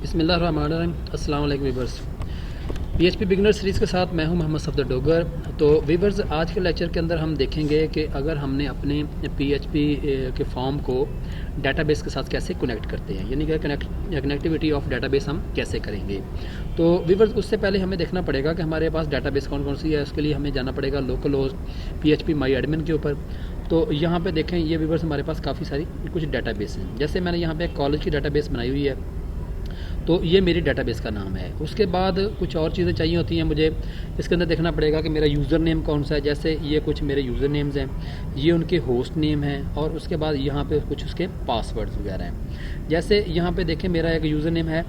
बिस्मिल्लाहिर्रहमानिर्रहीम। अस्सलाम वालेकुम वीवर्स। पीएचपी बिगनर सीरीज़ के साथ मैं हूं मोहम्मद सफदर डोगर। तो वीवर्स, आज के लेक्चर के अंदर हम देखेंगे कि अगर हमने अपने पीएचपी के फॉर्म को डेटाबेस के साथ कैसे कनेक्ट करते हैं, यानी कि कनेक्टिविटी ऑफ डेटाबेस हम कैसे करेंगे। तो वीवर्स, उससे पहले हमें देखना पड़ेगा कि हमारे पास डेटाबेस कौन कौन सी है। उसके लिए हमें जाना पड़ेगा लोकल होस्ट पीएचपी माई एडमिन के ऊपर। तो यहाँ पे देखें, ये वीवर्स हमारे पास काफ़ी सारी कुछ डेटाबेस हैं। जैसे मैंने यहाँ पे एक कॉलेज की डेटाबेस बनाई हुई है, तो ये मेरी डेटाबेस का नाम है। उसके बाद कुछ और चीज़ें चाहिए होती हैं मुझे। इसके अंदर देखना पड़ेगा कि मेरा यूज़र नेम कौन सा है। जैसे ये कुछ मेरे यूज़र नेम्स हैं, ये उनके होस्ट नेम हैं, और उसके बाद यहाँ पे कुछ उसके पासवर्ड्स वगैरह हैं। जैसे यहाँ पे देखें, मेरा एक यूज़र नेम है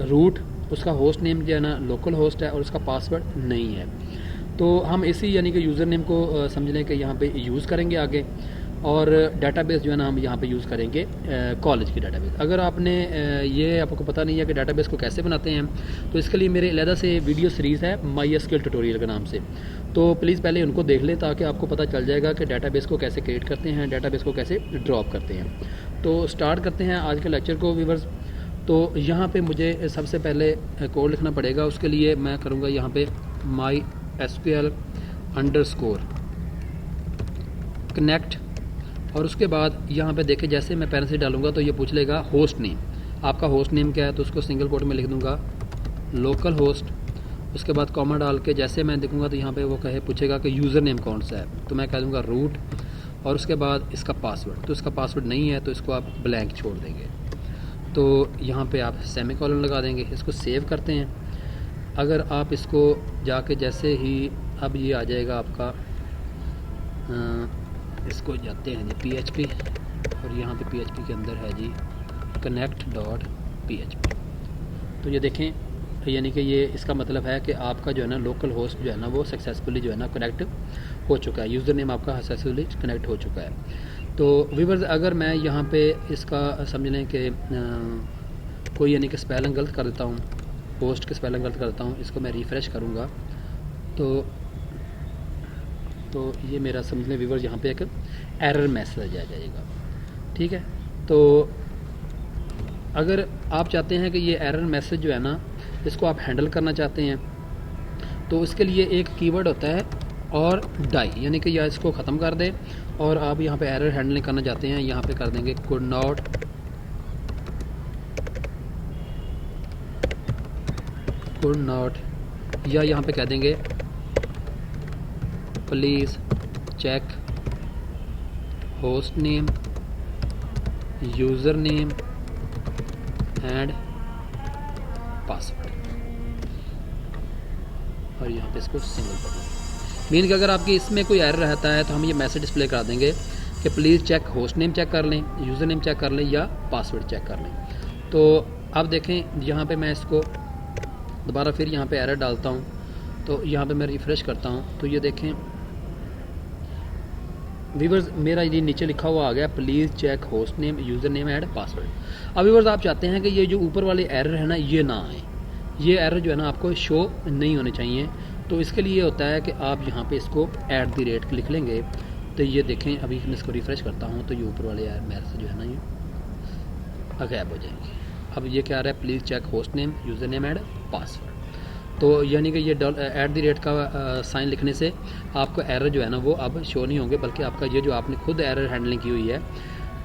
रूट, उसका होस्ट नेम जो है ना लोकल होस्ट है, और उसका पासवर्ड नहीं है। तो हम इसी यानी कि यूज़र नेम को समझ लें कि यहाँ पे यूज़ करेंगे आगे, और डेटाबेस जो है ना हम यहाँ पे यूज़ करेंगे कॉलेज की डेटाबेस। अगर आपने ये आपको पता नहीं है कि डेटाबेस को कैसे बनाते हैं, तो इसके लिए मेरे अलहदा से वीडियो सीरीज़ है MySQL ट्यूटोरियल के नाम से। तो प्लीज़ पहले उनको देख लें, ताकि आपको पता चल जाएगा कि डेटाबेस को कैसे क्रिएट करते हैं, डेटाबेस को कैसे ड्रॉप करते हैं। तो स्टार्ट करते हैं आज के लेक्चर को वीवर्स। तो यहाँ पर मुझे सबसे पहले कोड लिखना पड़ेगा। उसके लिए मैं करूँगा यहाँ पर MySQL _ कनेक्ट, और उसके बाद यहाँ पे देखें, जैसे मैं पैरेंथेसिस से डालूंगा तो ये पूछ लेगा होस्ट नेम। आपका होस्ट नेम क्या है, तो उसको सिंगल कोट में लिख दूंगा लोकल होस्ट। उसके बाद कॉमा डाल के जैसे मैं देखूंगा तो यहाँ पे वो पूछेगा कि यूज़र नेम कौन सा है, तो मैं कह दूंगा रूट, और उसके बाद इसका पासवर्ड। तो इसका पासवर्ड नहीं है तो इसको आप ब्लैंक छोड़ देंगे। तो यहाँ पर आप सेमीकोलन लगा देंगे। इसको सेव करते हैं। अगर आप इसको जाके जैसे ही अब ये आ जाएगा आपका, इसको जाते हैं जी PHP, और यहाँ पे PHP के अंदर है जी connect.php। तो ये देखें, यानी कि ये इसका मतलब है कि आपका जो है ना लोकल होस्ट जो है ना वो सक्सेसफुली जो है ना कनेक्ट हो चुका है, यूज़र नेम आपका सक्सेसफुली कनेक्ट हो चुका है। तो व्यूअर्स, अगर मैं यहाँ पे इसका समझ लें कि कोई यानी कि स्पेलिंग गलत कर देता हूँ, होस्ट के स्पेलिंग गलत कर देता हूँ, इसको मैं रिफ़्रेश करूँगा तो ये मेरा समझ लें व्यूअर्स, यहाँ पे एक एरर मैसेज आ जाएगा। ठीक है। तो अगर आप चाहते हैं कि ये एरर मैसेज जो है ना इसको आप हैंडल करना चाहते हैं, तो इसके लिए एक कीवर्ड होता है और डाई, यानी कि या इसको ख़त्म कर दें, और आप यहाँ पे एरर हैंडलिंग करना चाहते हैं, यहाँ पे कर देंगे कुड नॉट, या यहाँ पे कह देंगे please check host name, user name and password, और यहाँ पे इसको सिंगल कर दें। मीन कि अगर आपकी इसमें कोई एरर रहता है तो हम ये मैसेज डिस्प्ले करा देंगे कि please check host name check कर लें, यूज़र नेम चेक कर लें, या पासवर्ड चेक कर लें। तो अब देखें, यहाँ पे मैं इसको दोबारा फिर यहाँ पे एरर डालता हूँ, तो यहाँ पे मैं रिफ़्रेश करता हूँ, तो ये देखें व्यूअर्स, मेरा ये नीचे लिखा हुआ आ गया please check host name, user name and password. अब व्यूअर्स, आप चाहते हैं कि ये जो ऊपर वाले एरर है ना ये ना आए, ये एरर जो है ना आपको शो नहीं होने चाहिए। तो इसके लिए होता है कि आप यहाँ पे इसको @ लिख लेंगे। तो ये देखें, अभी मैं इसको रिफ़्रेश करता हूँ तो ये ऊपर वाले मैसेज जो है ना ये गायब हो जाएंगे। अब ये क्या आ रहा है, please check host name, user name and password. तो यानी कि ये @ का साइन लिखने से आपका एरर जो है ना वो अब शो नहीं होंगे, बल्कि आपका ये जो आपने खुद एरर हैंडलिंग की हुई है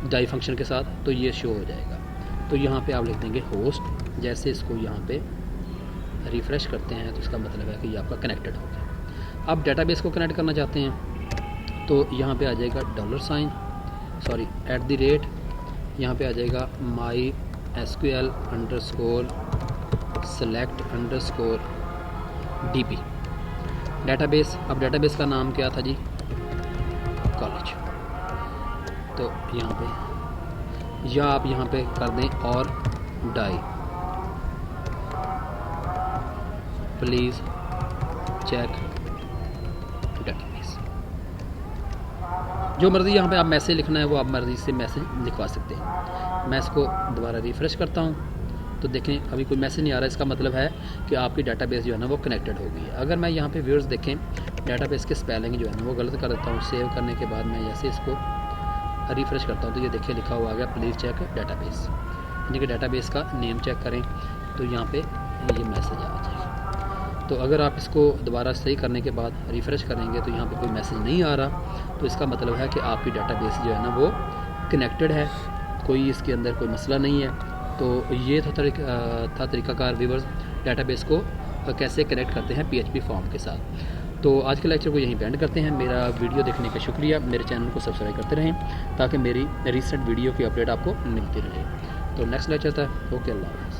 डाई फंक्शन के साथ, तो ये शो हो जाएगा। तो यहाँ पे आप लिख देंगे होस्ट। जैसे इसको यहाँ पे रिफ़्रेश करते हैं तो इसका मतलब है कि ये आपका कनेक्टेड हो गया। अब डेटाबेस को कनेक्ट करना चाहते हैं, तो यहाँ पे आ जाएगा @ यहाँ पे आ जाएगा MySQL _ select _ डेटाबेस। अब डेटाबेस का नाम क्या था जी, कॉलेज। तो यहाँ पे, या आप यहाँ पे कर दें और डाई प्लीज़ चेक डेटाबेस। जो मर्ज़ी यहाँ पे आप मैसेज लिखना है वो आप मर्ज़ी से मैसेज लिखवा सकते हैं। मैं इसको दोबारा रिफ़्रेश करता हूँ, तो देखें अभी कोई मैसेज नहीं आ रहा। इसका मतलब है कि आपकी डेटाबेस जो है ना वो कनेक्टेड हो गई है। अगर मैं यहाँ पे व्यूअर्स देखें, डेटाबेस के स्पेलिंग जो है ना वो गलत कर देता हूँ, सेव करने के बाद मैं जैसे इसको रिफ़्रेश करता हूँ तो ये देखिए लिखा हुआ आ गया प्लीज़ चेक डेटाबेस। यानी कि डेटाबेस का नेम चेक करें तो यहाँ पे ये मैसेज आ जाएगा। तो अगर आप इसको दोबारा सही करने के बाद रिफ़्रेश करेंगे तो यहाँ पे कोई मैसेज नहीं आ रहा, तो इसका मतलब है कि आपकी डेटाबेस जो है ना वो कनेक्टेड है, कोई इसके अंदर कोई मसला नहीं है। तो ये था तरीक़ाकार व्यूअर्स डेटाबेस को कैसे कनेक्ट करते हैं PHP फॉर्म के साथ। तो आज के लेक्चर को यहीं पे एंड करते हैं। मेरा वीडियो देखने का शुक्रिया। मेरे चैनल को सब्सक्राइब करते रहें ताकि मेरी रिसेंट वीडियो की अपडेट आपको मिलती रहे। तो नेक्स्ट लेक्चर था। ओके, अल्लाह हाफ़िज़।